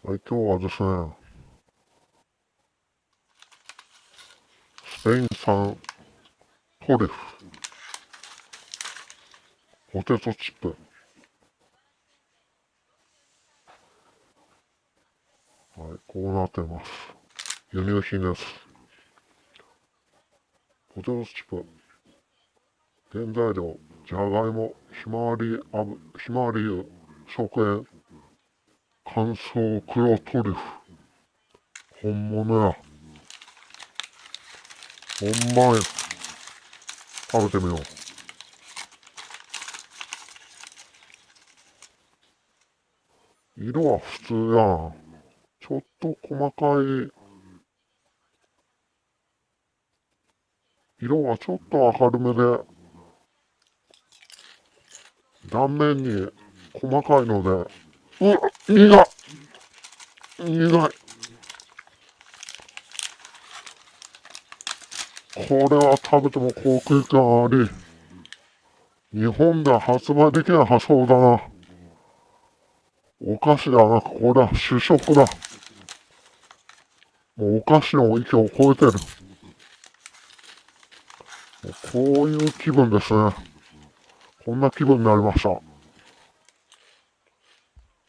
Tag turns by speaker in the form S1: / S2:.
S1: はい、今日はですね、スペイン産トリュフポテトチップ、はい、こうなってます。輸入品です。ポテトチップ、原材料、じゃがいも、ひまわり油、食塩、乾燥黒トリュフ。本物や。ほんまや。食べてみよう。色は普通やん。ちょっと細かい。色はちょっと明るめで、断面に細かいので、苦い。苦い。これは食べても高級感あり、日本では発売できない発想だな。お菓子ではなく、これは主食だ。もうお菓子の域を超えてる。こういう気分ですね。こんな気分になりました。